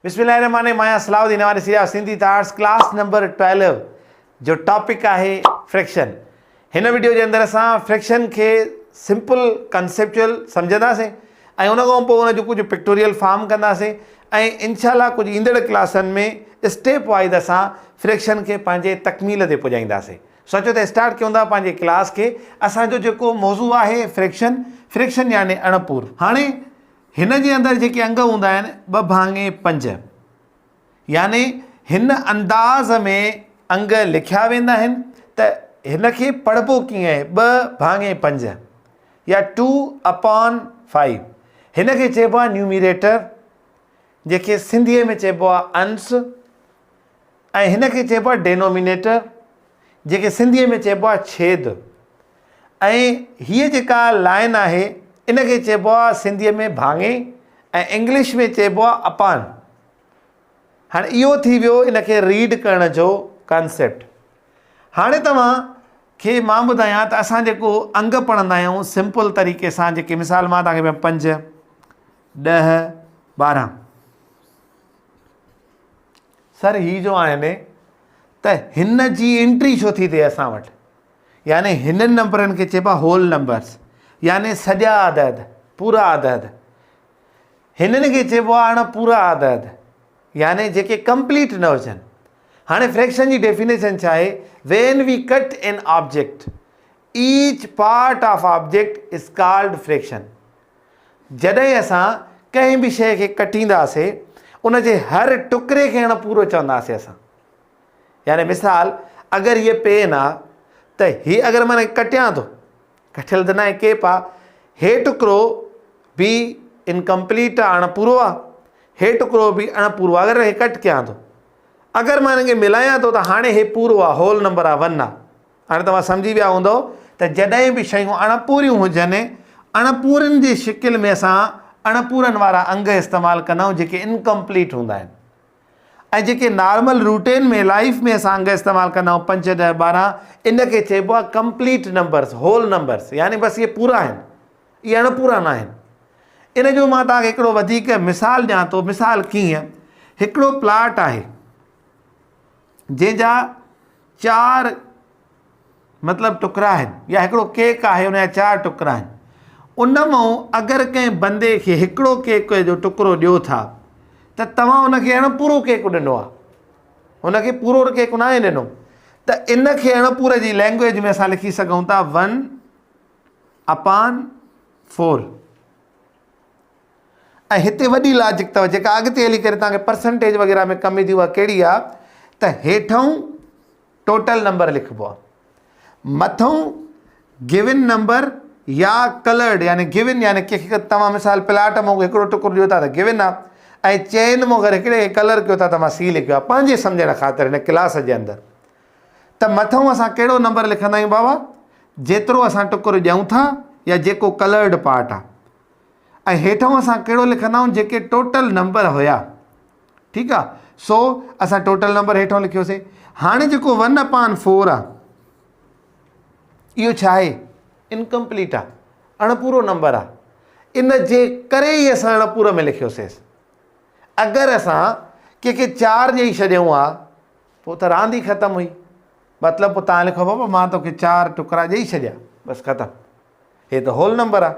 बिस्मिल्लाहिर्रहमानिर्रहीम। मां सलाहुद्दीन हमारे Siya Sindhi arts class number 12 जो टॉपिक है फ्रैक्शन। इन वीडियो के अंदर असां फ्रैक्शन के सिंपल कंसेप्चुअल समझंदासीं ऐं उन खां पोइ उन जो कुछ पिक्टोरियल फॉर्म कंदासीं ऐं इंशाल्लाह कुछ ईंदड़ क्लासनि में स्टेप वाइज असां फ्रैक्शन के पंहिंजे तकमील ते पुॼाईंदासीं। सोचो त स्टार्ट कयूं था पंहिंजे क्लास के। असांजो जेको मौज़ू आहे फ्रैक्शन यानी अणपूर। हाणे हिन जे अंदरि जेके अंग हूंदा आहिनि 2/5 यानी हिन अंदाज़ में अंग लिखिया वेंदा आहिनि त हिन खे पढ़बो कीअं आहे 2/5 या 2/5। हिन खे चइबो आहे न्यूमिरेटर, जेके सिंधीअ में चइबो आहे अंश, ऐं हिन खे चइबो आहे डेनोमिनेटर, जेके सिंधीअ में चइबो आहे छेद। ऐं हीअ जेका लाइन आहे इन खे चइबो आहे सिंधीअ में भाङे ऐं इंग्लिश में चइबो आहे अपान। हाणे इहो थी वियो इन खे रीड करण जो कॉन्सेप्ट। हाणे तव्हां खे मां ॿुधायां त असां जेको अंग पढ़ंदा आहियूं सिंपल तरीक़े सां, जेके मिसाल मां तव्हांखे 5, 10, 12 सर ही जो आहिनि त हिन जी एंट्री छो थी थिए असां वटि, यानी हिननि नंबरनि खे चइबो आहे होल नंबर्स, यानी सॼा आदद, पूरा आदद। हिननि खे चइबो आहे अणपूरा आदद, यानी जेके कंप्लीट न हुजनि। हाणे फ्रैक्शन जी डेफिनेशन छा आहे? When we cut an object each part of object is called fraction. जॾहिं असां कंहिं बि शइ खे कटींदासीं उन जे हर टुकड़े खे अणपूरो चवंदासीं असां। यानी मिसाल अगरि हीअ पेन आहे त हीअ अगरि मां कटियां थो, कटियल त न आहे केप आहे, हे टुकड़ो बि इनकम्पलीट आहे, अणपूरो आहे, हे टुकड़ो बि अणपूरो आहे। अगरि हे कट कयां थो, अगरि मां हिनखे मिलायां थो त हाणे हे पूरो आहे, होल नंबर आहे, 1 आहे। हाणे तव्हां सम्झी विया हूंदव त जॾहिं बि शयूं अणपूरियूं हुजनि, अणपूरनि जी शिकिल में असां अणपूरनि वारा अंग इस्तेमालु कंदा आहियूं जेके इनकम्पलीट हूंदा आहिनि। ऐं जेके नॉर्मल रूटीन में लाइफ में असां अंग इस्तेमालु कंदा आहियूं 5, 10, 12, इन खे चइबो आहे कंप्लीट नंबर्स, होल नंबर्स, यानी बसि इहे पूरा आहिनि, इहे अणपूरा न आहिनि। इन जो मां तव्हांखे हिकिड़ो वधीक मिसाल ॾियां थो। मिसाल कीअं? हिकिड़ो प्लाट आहे जंहिंजा 4 मतिलबु टुकड़ा आहिनि, या हिकिड़ो केक आहे उन जा 4 टुकड़ा आहिनि। उन मां अगरि कंहिं बंदे खे हिकिड़ो केक जो टुकड़ो ॾियो था त तव्हां उनखे अणपूरो केक ॾिनो आहे, हुनखे पूरो केक न आहे ॾिनो। त इन खे अणपूरे जी लैंग्वेज में असां लिखी सघूं था 1/4। ऐं हिते वॾी लॉजिक अथव जेका अॻिते हली करे तव्हांखे परसेंटेज वग़ैरह में कमु ईंदी, उहा कहिड़ी आहे त हेठां टोटल नंबर लिखिबो आहे, मथां गिवन नंबर या कलर्ड, यानी गिवन यानी कंहिंखे तव्हां मिसाल प्लाट मां हिकिड़ो टुकुर ॾियो था त गिवन आहे, ऐं चेन मां अगरि हिकिड़े कलर कयो था त मां सी लिखियो आहे, पंहिंजे सम्झण ख़ातिर हिन क्लास जे अंदरि। त मथां असां कहिड़ो नंबर लिखंदा आहियूं बाबा? जेतिरो असां टुकुर ॾियूं था या जेको कलर्ड पार्ट आहे। ऐं हेठां असां कहिड़ो लिखंदा आहियूं? जेके टोटल नंबर हुया। ठीकु आहे, सो असां टोटल नंबर हेठां लिखियोसीं। हाणे जेको 1/4 आहे इहो छा आहे? इनकम्पलीट आहे, अणपूरो नंबर आहे। इन जे करे ई असां अणपूरे में लिखियोसीं। अगरि असां कंहिंखे 4 ॾेई छॾियूं आहे पोइ त रांदि ई ख़तमु हुई। मतिलबु पोइ तव्हां लिखो बाबा मां तोखे 4 टुकड़ा ॾेई छॾिया, बसि ख़तमु, हे त होल नंबर आहे।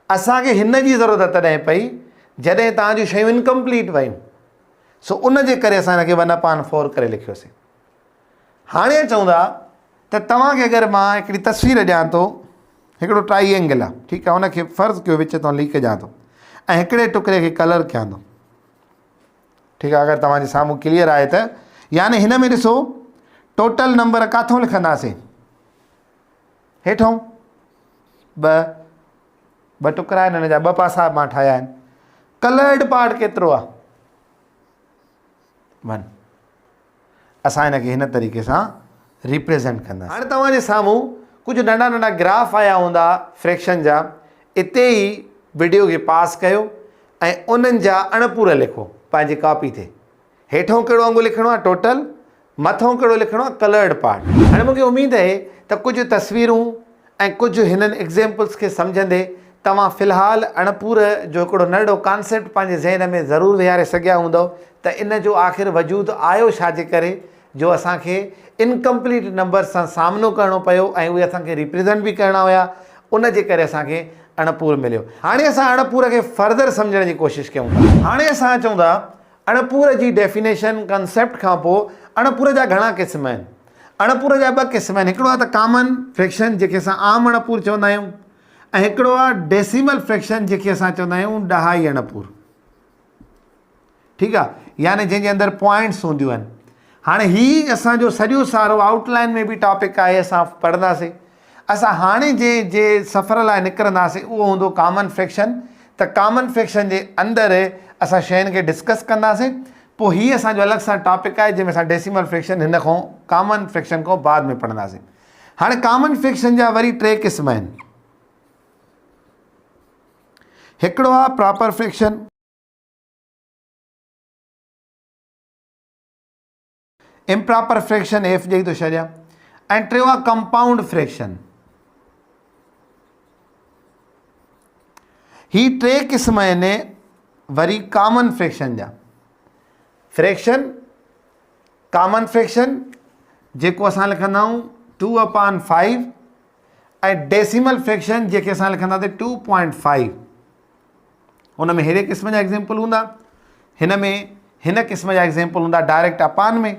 असांखे हिन जी ज़रूरत तॾहिं पई जॾहिं तव्हांजूं शयूं इनकम्पलीट वयूं, सो उन जे करे असां हिनखे 1/4 करे लिखियोसीं। हाणे चऊं था त तव्हांखे अगरि मां हिकिड़ी तस्वीर ॾियां थो, हिकिड़ो ट्राईएंगल आहे, ठीकु आहे, हुनखे फ़र्ज़ु कयो विच तां लीक ॾियां थो ऐं हिकिड़े टुकड़े खे कलर कयां थो। ठीकु आहे, अगरि तव्हांजे साम्हूं क्लियर आहे त, यानी हिन में ॾिसो टोटल नंबर किथां लिखंदासीं? हेठां 2 टुकड़ा आहिनि, हिन जा 2 पासा मां ठाहिया आहिनि। कलर्ड पार्ट केतिरो आहे? 1। असां हिनखे हिन तरीक़े सां रिप्रेज़ेंट कंदासीं। हाणे तव्हांजे साम्हूं कुझु नंढा नंढा ग्राफ आया हूंदा फ्रैक्शन जा। इते ई वीडियो खे पास कयो ऐं उन्हनि जा अणपूरा लिखो पंहिंजी कॉपी ते। हेठां कहिड़ो अंगु लिखिणो आहे? टोटल। मथां कहिड़ो लिखिणो आहे? Coloured part. हाणे मूंखे उमेदु आहे त कुझु तस्वीरूं ऐं कुझु हिननि एग्ज़ाम्पल्स खे सम्झंदे तव्हां फ़िलहालु अणपूर जो हिकिड़ो नंढो कॉन्सेप्ट पंहिंजे ज़हन में ज़रूरु विहारे सघिया हूंदव त इन जो आख़िर वजूद आयो छाजे करे जो असांखे इनकम्पलीट नंबर सां सामनो करिणो पियो ऐं उहे असांखे रिप्रेज़ेंट बि करिणा हुया, उन जे करे असांखे अणपूर मिलियो। हाणे असां अणपूर खे फर्दर सम्झण जी कोशिशि कयूं था। हाणे असां अचूं था अणपूर जी डेफिनेशन कंसेप्ट खां पोइ अणपूर जा घणा क़िस्म आहिनि। अणपूर जा ॿ क़िस्म आहिनि, हिकिड़ो आहे त कॉमन फ्रैक्शन जंहिंखे असां आम अणपूर चवंदा आहियूं, ऐं हिकिड़ो आहे डेसिमल फ्रैक्शन जंहिंखे असां चवंदा आहियूं ॾहाई अणपूर। ठीकु आहे, यानी जंहिंजे अंदरि पॉइंट्स हूंदियूं आहिनि। हाणे हीउ असांजो सॼो सारो आउटलाइन में बि टॉपिक आहे, असां पढ़ंदासीं। असां हाणे जे सफ़र लाइ निकिरंदासीं उहो हूंदो कॉमन फ्रैक्शन। त कॉमन फ्रैक्शन जे अंदरि असां शयुनि खे डिस्कस कंदासीं, पोइ हीअ असांजो अलॻि सां टॉपिक आहे जंहिंमें असां डेसिमल फ्रैक्शन हिन खां कॉमन फ्रैक्शन खां बाद में पढ़ंदासीं। हाणे कॉमन फ्रैक्शन जा वरी 3 क़िस्म आहिनि। हिकिड़ो आहे proper fraction, improper fraction F ॾेई थो छॾियां, ऐं टियों आहे कंपाउंड फ्रैक्शन। ही 3 क़िस्म आहिनि वरी कॉमन फ्रैक्शन जा। फ्रैक्शन, कॉमन फ्रैक्शन जेको असां लिखंदा आहियूं 2/5, ऐं डेसिमल फ्रैक्शन जेके असां लिखंदासीं 2.5। हुन में अहिड़े क़िस्म जा एग्ज़ाम्पल हूंदा, हिन में हिन क़िस्म जा एग्ज़ाम्पल हूंदा डायरेक्ट अपान में।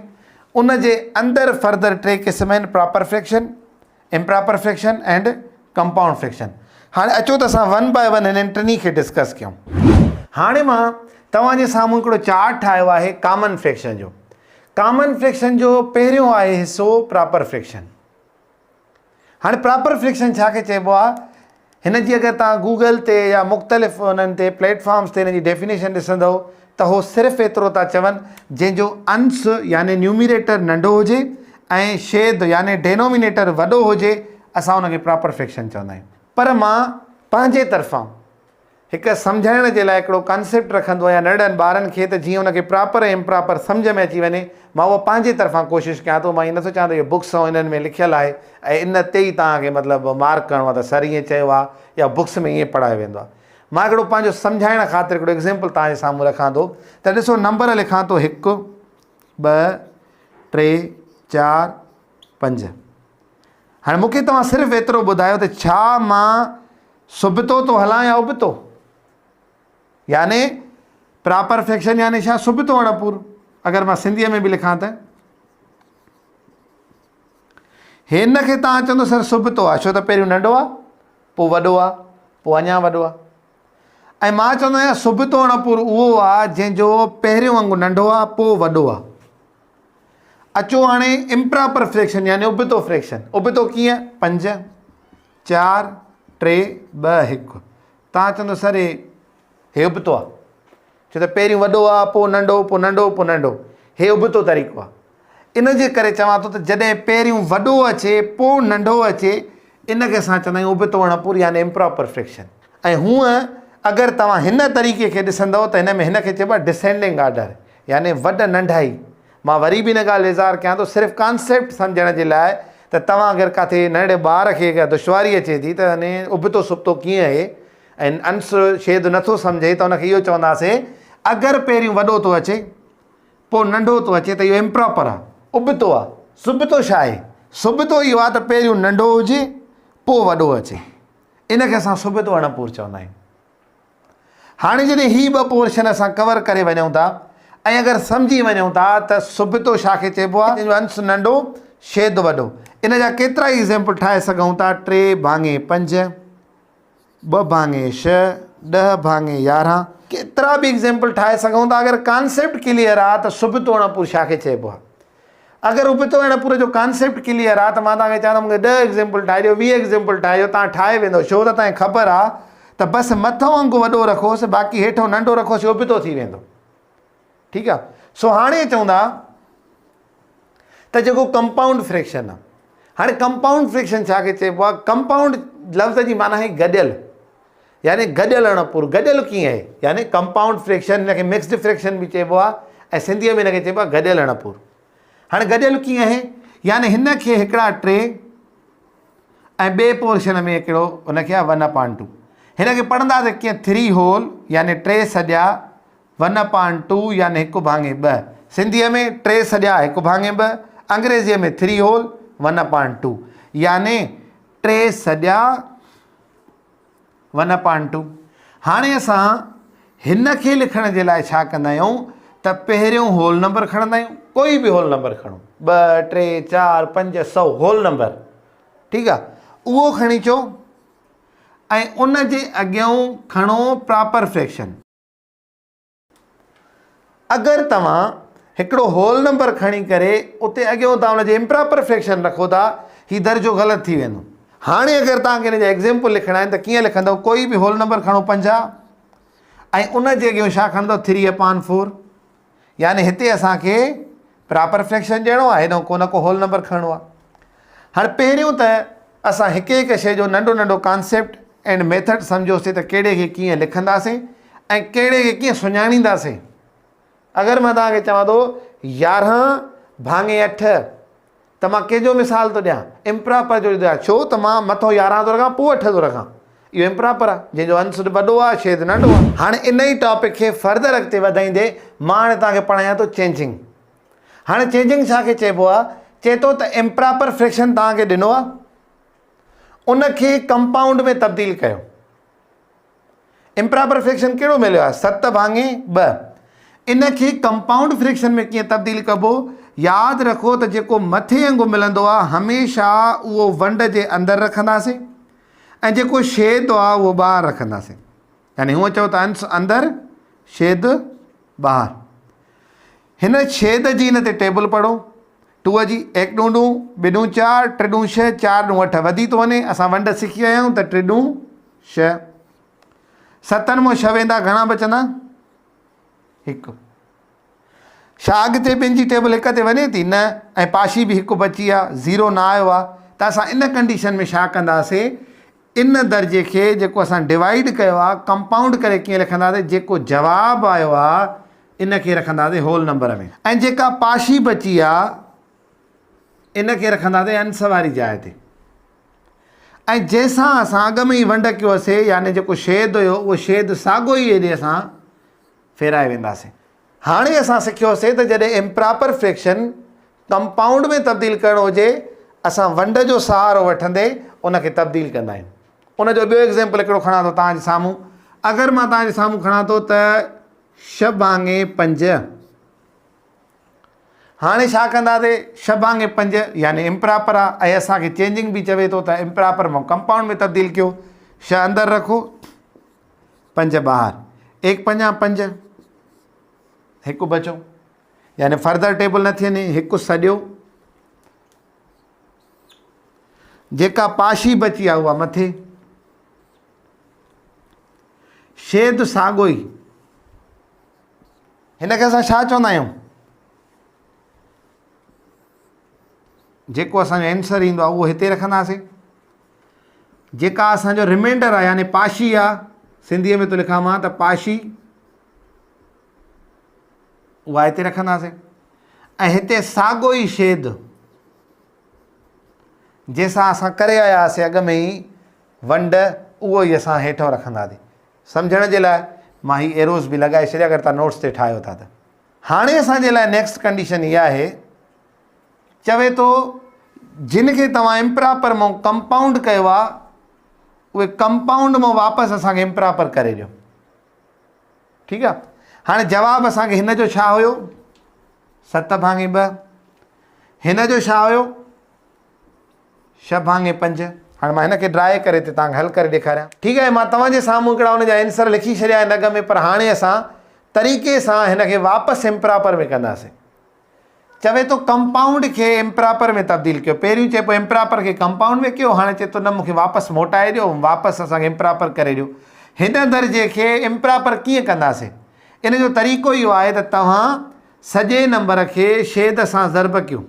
उन जे अंदरि फर्दर 3 क़िस्म आहिनि, proper fraction, improper fraction and compound fraction. हाणे अचो त असां 1 बाय 1 हिननि टिनी खे डिस्कस कयूं। हाणे मां तव्हांजे साम्हूं हिकिड़ो चार्ट ठाहियो आहे कॉमन फ्रैक्शन जो। कॉमन फ्रैक्शन जो पहिरियों आहे हिसो प्रॉपर फ्रैक्शन। हाणे प्रॉपर फ्रैक्शन छा खे चइबो आहे, हिन जी अगरि तव्हां गूगल ते या मुख़्तलिफ़ उन्हनि ते प्लेटफॉर्म्स ते हिन जी डेफिनेशन ॾिसंदव त उहो सिर्फ़ु एतिरो था चवनि जंहिंजो अंश यानी न्यूमिरेटर नंढो हुजे ऐं छेद यानी डेनोमिनेटर वॾो हुजे, असां उनखे प्रॉपर फ्रैक्शन चवंदा आहियूं। पर मां पंहिंजे तरफ़ां हिकु सम्झाइण जे लाइ हिकिड़ो कॉन्सेप्ट रखंदो आहियां नंढनि ॿारनि खे, त जीअं उनखे प्रॉपर ऐं इम्प्रॉपर सम्झ में अची वञे, मां उहो पंहिंजे तरफ़ां कोशिशि कयां थो। मां ईअं नथो चवां त इहो बुक्स ऐं इन्हनि में लिखियलु आहे ऐं इन ते ई तव्हांखे मतिलबु मार्क करिणो आहे त सर ईअं चयो आहे या बुक्स में ईअं पढ़ायो वेंदो आहे। मां हिकिड़ो पंहिंजो सम्झाइण ख़ातिर हिकिड़ो एग्ज़ाम्पल तव्हांजे साम्हूं रखां थो। त ॾिसो, नंबर लिखां थो 1 2 3 4 5। हाणे मूंखे तव्हां सिर्फ़ु एतिरो ॿुधायो त छा मां सुबतो थो हलां या उबतो, यानी प्रॉपर फ्रैक्शन यानी छा, सुबतो अणपूर। अगरि मां सिंधीअ में बि लिखां त हिन खे तव्हां चवंदो सर सुबतो आहे, छो त पहिरियों नंढो आहे, पोइ वॾो आहे, पोइ अञा वॾो आहे। ऐं मां चवंदो आहियां सुबतो अणपूर उहो आहे जंहिंजो पहिरियों वांगुरु नंढो आहे, पोइ वॾो आहे। अचो हाणे इम्प्रॉपर फ्रैक्शन यानी उबतो फ्रैक्शन। उबतो कीअं, 5 4 3 2 1। तव्हां चवंदो सर हे उबतो आहे, छो त पहिरियों वॾो आहे, पोइ नंढो, पोइ नंढो, पोइ नंढो। हे उबतो तरीक़ो आहे। इन जे करे चवां थो त जॾहिं पहिरियों वॾो अचे पोइ नंढो अचे, इन खे असां चवंदा आहियूं उबतो अणपूर यानी इम्प्रॉपर फ्रैक्शन। ऐं हूअं अगरि तव्हां हिन तरीक़े खे ॾिसंदव त हिन में हिन खे चइबो आहे डिसेंडिंग ऑर्डर, यानी वॾ नंढाई। मां वरी बि हिन ॻाल्हि इज़हार कयां थो सिर्फ़ु कॉन्सेप्ट सम्झण जे लाइ, त तव्हां अगरि किथे नंढे ॿार खे का दुश्वारी अचे थी त अने उबतो सुबतो कीअं आहे ऐं अंश छेद नथो सम्झे, त हुनखे इहो चवंदासीं अगरि पहिरियों वॾो थो अचे पोइ नंढो थो अचे त इहो इम्प्रॉपर आहे, उबतो आहे। सुबतो छा आहे, सुबतो इहो आहे त पहिरियों नंढो हुजे पोइ वॾो अचे, इन खे असां सुबतो अणपूर चवंदा आहियूं। हाणे जॾहिं हीअ 2 पोर्शन असां कवर करे वञूं था ऐं अगरि सम्झी वञूं था त सुबतो छा खे चइबो आहे, जंहिंजो अंश नंढो छेद वॾो। इन जा केतिरा ई एग्ज़ाम्पल ठाहे सघूं था, 3/5 2/6 10/11, केतिरा बि एग्ज़ाम्पल ठाहे सघूं था। अगरि कॉन्सेप्ट क्लियर आहे त सुबतो अणपूर छा खे चइबो आहे। अगरि उबतो अणपूर जो कॉन्सेप्ट क्लियर आहे त मां तव्हांखे चवंदुमि मूंखे 10 एग्ज़ाम्पल ठाहे ॾियो, 20 एग्ज़ाम्पल ठाहे ॾियो, तव्हां ठाहे वेंदो, छो त तव्हांखे ख़बर आहे त बसि मथों अंगु वॾो रखोसि, बाक़ी हेठों नंढो रखोसि, उबतो थी वेंदो। ठीकु आहे। सो हाणे चऊं था त जेको कंपाउंड फ्रैक्शन आहे, हाणे कंपाउंड फ्रैक्शन छा खे चइबो आहे। कंपाउंड लफ़्ज़ जी माना आहे गॾियल, यानी गॾियल अणपूर। गॾियल कीअं आहे, यानी कंपाउंड फ्रैक्शन, हिनखे मिक्स्ड फ्रैक्शन बि चइबो आहे ऐं सिंधीअ में हिनखे चइबो आहे गॾियल अणपूर। हाणे गॾियल कीअं आहे, यानी हिन खे हिकिड़ा 3 ऐं ॿिए पोर्शन में हिकिड़ो हुनखे आहे 1/2। हिन खे पढ़ंदासीं कीअं 3 होल यानी 3 सॼा 1/2 यानी 1/2। सिंधीअ में 3 सॼा 1/2, अंग्रेज़ीअ में 3 होल 1/2 यानी 3 सॼा 1/2। हाणे असां हिन खे लिखण जे लाइ छा कंदा आहियूं त पहिरियों होल नंबर खणंदा आहियूं, कोई बि होल नंबर खणो, 2 3 4 5 100 होल नंबर, ठीकु आहे, उहो खणी अचो ऐं उन जे अॻियां खणो प्रॉपर फ्रैक्शन। अगरि तव्हां हिकिड़ो होल नंबर खणी करे उते अॻियां तव्हां हुनजे इम्प्रॉपर फ्रैक्शन रखो था, हीउ दर्जो ग़लति थी वेंदो। हाणे अगरि तव्हांखे हिन जा एग्ज़ाम्पल लिखणा आहिनि त कीअं लिखंदव, कोई बि होल नंबर खणो 50 ऐं उन जे अॻियां छा खणंदव 3/4 यानी हिते असांखे प्रॉपर फ्रैक्शन ॾियणो आहे, हेॾो को न को होल नंबर खणणो आहे। हाणे पहिरियों त असां हिकु हिकु शइ जो नंढो नंढो कॉन्सेप्ट एंड मेथड सम्झोसीं त कहिड़े खे कीअं लिखंदासीं ऐं कहिड़े खे कीअं सुञाणींदासीं। अगरि मां तव्हांखे चवां थो 11/8 त मां कंहिंजो मिसाल थो ॾियां, इम्प्रॉपर जो ॾियां, छो त मां मथो 11 थो रखां पोइ 8 थो रखां, इहो इम्प्रॉपर आहे, जंहिंजो अंश वॾो आहे छेद नंढो आहे। हाणे इन ई टॉपिक खे फर्दर अॻिते वधाईंदे मां हाणे तव्हांखे पढ़ायां थो चेंजिंग। हाणे चेंजिंग छा खे चइबो आहे, चए थो त इम्प्रॉपर फ्रैक्शन तव्हांखे ॾिनो आहे, उनखे कंपाउंड में तब्दील कयो। इम्प्रॉपर फ्रैक्शन कहिड़ो मिलियो आहे 7/2, इनखे कंपाउंड फ्रैक्शन में कीअं तब्दील कबो, यादि रखो त जेको मथे अंगु मिलंदो आहे हमेशह उहो वंड जे अंदरि रखंदासीं ऐं जेको छेद आहे उहो ॿाहिरि रखंदासीं, यानी हूअं चओ त अंश अंदरि छेद ॿाहिरि। हिन छेद जी हिन ते टेबल पढ़ो, 2 जी 1 ॾूं 2 2 ॾूं 4 3 ॾूं 6 4 ॾूं 8 वधी थो वञे, असां वंड सिखी विया आहियूं त 3 ॾूं 6, 7 मां 6 वेंदा घणा बचंदा 1। छा अॻिते ॿिनि जी टेबल हिक ते वञे थी, न, ऐं पाशी बि 1 बची आहे, 0 न आयो आहे, त असां इन कंडीशन में छा कंदासीं, इन दर्जे खे जेको असां डिवाइड कयो आहे कंपाउंड करे कीअं लिखंदासीं, जेको जवाबु आयो आहे इन खे रखंदासीं होल नंबर में, ऐं जेका पाशी बची आहे इन खे रखंदासीं अंश वारी जाइ ते। ऐं जंहिंसां असां अॻ में ई वंड कयोसीं यानी जेको छेद हुयो उहो छेद साॻियो ई हेॾे असां फेराए वेंदासीं। हाणे असां सिखियोसीं त जॾहिं इम्प्रॉपर फ्रैक्शन कंपाउंड में तब्दील करणो हुजे असां वंड जो सहारो वठंदे उनखे तब्दील कंदा आहियूं। उनजो ॿियो एग्ज़ाम्पल हिकिड़ो खणां थो तव्हांजे साम्हूं। अगरि मां तव्हांजे साम्हूं खणां थो त 6/5, हाणे छा कंदासीं, 6/5 यानी इम्प्रॉपर आहे ऐं असांखे चेंजिंग बि चवे थो त इम्प्रॉपर मां कंपाउंड में तब्दील कयो। 6 अंदरि रखो 5 ॿाहिरि, 1 5 5, 1 बचो, यानी फर्दर टेबल न थी वञे, 1 सॼो, जेका पाशी बची आहे उहा मथे, छेद साॻियो ई, हिनखे असां छा चवंदा आहियूं, जेको असांजो आंसर ईंदो आहे उहो हिते रखंदासीं, जेका असांजो रिमाइंडर आहे यानी पाशी आहे, सिंधीअ में थो लिखां मां त पाशी, उहा हिते रखंदासीं, ऐं हिते साॻियो ई छेद जंहिंसां असां करे आया हुआसीं अॻ में ई वंड, उहो ई असां हेठों रखंदासीं। सम्झण जे लाइ मां ही एरोज़ बि लॻाए छॾिया अगरि तव्हां नोट्स ते ठाहियो था त। हाणे असांजे लाइ नेक्स्ट कंडीशन इहा आहे, चवे थो जिन खे तव्हां इम्प्रॉपर मां कंपाउंड कयो आहे उहे कंपाउंड मां वापसि असांखे इम्प्रॉपर करे ॾियो। ठीकु आहे, हाणे जवाबु असांखे हिन जो छा हुयो 7/2, हिन जो छा हुयो 6/5। हाणे मां हिन खे ड्राए करे हिते तव्हांखे हल करे ॾेखारियां। ठीकु आहे, मां तव्हांजे साम्हूं हिकिड़ा हुन जा आंसर लिखी छॾिया आहिनि अॻ में, पर हाणे असां तरीक़े सां हिन खे वापसि इम्प्रॉपर में कंदासीं। चवे थो कंपाउंड खे इम्प्रॉपर में तब्दील कयो, पहिरियों चए पियो इम्प्रॉपर खे कंपाउंड में कयो, हाणे चए थो न मूंखे वापसि मोटाए ॾियो, वापसि असांखे इम्प्रॉपर करे ॾियो। हिन दर्जे खे इम्प्रॉपर कीअं कंदासीं, इन जो तरीक़ो इहो आहे त तव्हां सॼे नंबर खे छेद सां ज़र्ब कयो,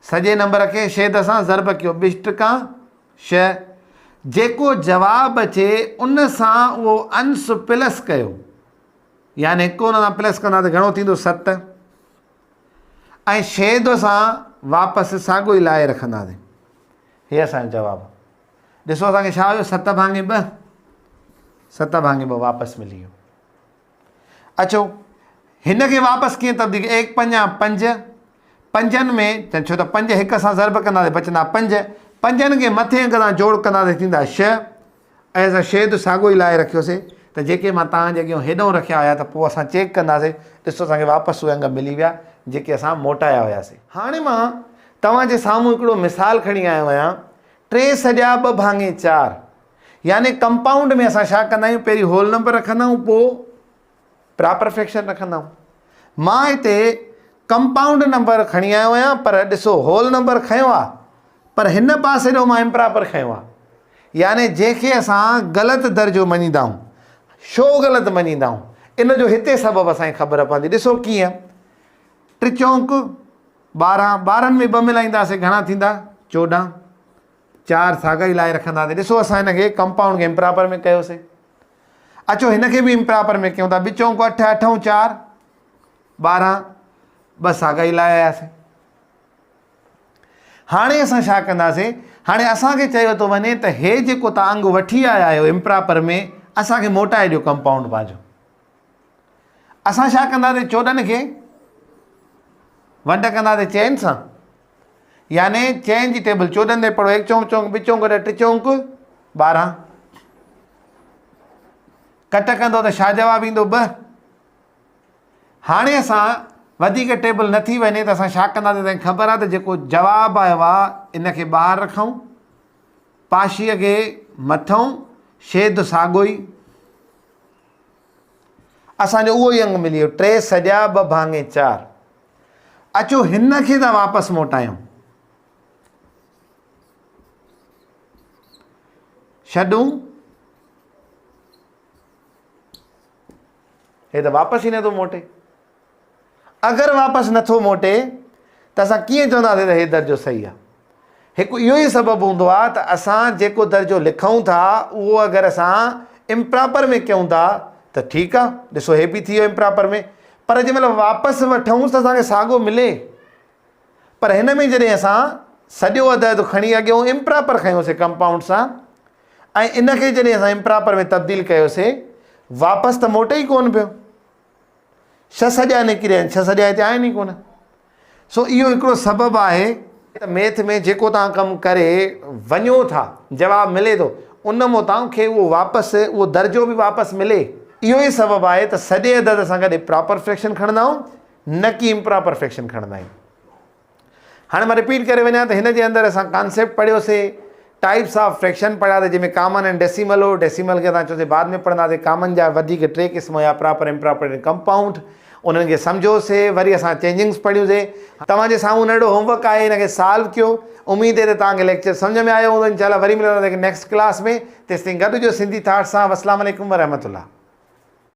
सॼे नंबर खे छेद सां ज़र्ब कयो, 2 टका 6, जेको जवाबु अचे उन सां उहो अंश प्लस कयो, यानी 1 उन सां प्लस कंदा त घणो थींदो 7, ऐं छेद सां वापसि साॻियो ई लाहे रखंदासीं। हीअ असांजो जवाबु। ॾिसो असांखे छा हुयो 7/2, 7 भाङे 2 वापसि मिली वियो। अचो हिन खे वापसि कीअं तब्दील, 1 5 5, 5 में छो त 5 1 सां ज़र्ब कंदासीं बचंदा 5, 5 खे मथे अंक सां जोड़ कंदासीं थींदा 6। ऐं असां छेद साॻियो ई लाहे रखियोसीं त जेके मां तव्हांजे अॻियां हेॾो रखिया हुया त पोइ असां चेक कंदासीं, ॾिसो असांखे वापसि उहे अंग मिली विया जेके असां मोटाया हुयासीं। हाणे मां तव्हांजे साम्हूं हिकिड़ो मिसाल खणी आयो आहियां, 3 सॼा 2 भाङे 4, यानी कंपाउंड में असां छा कंदा आहियूं, पहिरीं होल नंबर रखंदा आहियूं पोइ प्रॉपर फ्रैक्शन रखंदा आहियूं। मां हिते कंपाउंड नंबर खणी आयो आहियां, पर ॾिसो होल नंबर खयो आहे, पर हिन पासे ॾो मां इम्प्रॉपर खयो आहे, यानी जंहिंखे असां ग़लति दर्जो मञींदा आहियूं। छो ग़लति मञींदा आहियूं, इन जो हिते सबबु असांखे ख़बर पवंदी। ॾिसो कीअं, 3 चौंक 12, 12 में 2 मिलाईंदासीं घणा थींदा 14, 4 साॻा ई लाहे रखंदासीं। ॾिसो असां हिनखे कंपाउंड खे इम्प्रॉपर में कयोसीं। अचो हिनखे बि इम्प्रॉपर में कयूं था, 2 चौंक 8, 8 ऐं 4 12, 2 साॻा ई लाहे आयासीं। हाणे असां छा कंदासीं, हाणे असांखे चयो थो वञे त हे जेको तव्हां अंग वठी आया आहियो इम्प्रॉपर में, असांखे मोटाए ॾियो कंपाउंड पंहिंजो। असां छा कंदासीं, 14 खे वंड कंदासीं चैन सां, यानी चैन जी टेबल 14 ते पढ़ो, 1 चौंक चौंक 2 चौंक 3 चौंक 12, कट कंदो त छा जवाबु ईंदो 2। हाणे असां वधीक टेबल न थी वञे त असां छा कंदासीं, तव्हांखे ख़बर आहे त जेको जवाबु आयो आहे इन खे ॿाहिरि रखूं, पाशीअ खे मथूं, छेद साॻियो ई, असांजो उहो ई अंग मिली वियो, 3 सॼा 2 भाङे 4। अचो हिन खे था वापसि मोटायूं, छॾूं, हे त वापसि ई नथो मोटे। अगरि वापसि नथो मोटे त असां कीअं चवंदासीं त हे दर्जो सही आहे। हिकु इहो ई सबबु हूंदो आहे त असां जेको दर्जो लिखूं था उहो अगरि असां इम्प्रॉपर में कयूं था त ठीकु आहे, ॾिसो हे बि थी वियो इम्प्रॉपर में, पर जंहिं महिल वापसि वठूं त असांखे साॻियो मिले। पर हिन में जॾहिं असां सॼो अदद खणी अॻियां इम्प्रॉपर खयोंसीं कंपाउंड सां, ऐं इनखे जॾहिं असां इम्प्रॉपर में तब्दील कयोसीं, वापसि त मोटे ई कोन पियो, 6 सॼा निकिरिया आहिनि, 6 सॼा हिते आहिनि ई कोन। सो इहो हिकिड़ो सबबु आहे त मैथ में जेको तव्हां कमु करे वञो था, जवाबु मिले थो, उन मां तव्हांखे उहो वापसि उहो दर्जो बि वापसि मिले। इहो ई सबबु आहे त सॼे अदद सां गॾु प्रॉपर फ्रैक्शन खणंदा आहियूं, न की इम्प्रॉपर फ्रैक्शन खणंदा आहियूं। हाणे मां रिपीट करे वञा त हिन जे अंदरि असां कॉन्सेप्ट पढ़ियोसीं, टाइप्स ऑफ फ्रैक्शन पढ़ियासीं, जंहिंमें कॉमन एंड डेसिमल हो। डेसिमल खे असां चयोसीं बाद में पढ़ंदासीं। कॉमन जा वधीक 3 क़िस्म हुया, प्रॉपर, इम्प्रॉपर ऐं कंपाउंड। उन्हनि खे सम्झोसीं, वरी असां चेंजिंग्स पढ़ियूंसीं। तव्हांजे साम्हूं नंढो होमवर्क आहे, हिनखे सॉल्व कयो। उमेदु आहे त तव्हांखे लेक्चर सम्झ में आयो हूंदो। इंशाल्लाह वरी मिलंदासीं नेक्स्ट क्लास में। तेसिताईं गॾिजो सिंधी थाट सां। अस्सलाम वालेकुम वरहमतुल्लाह।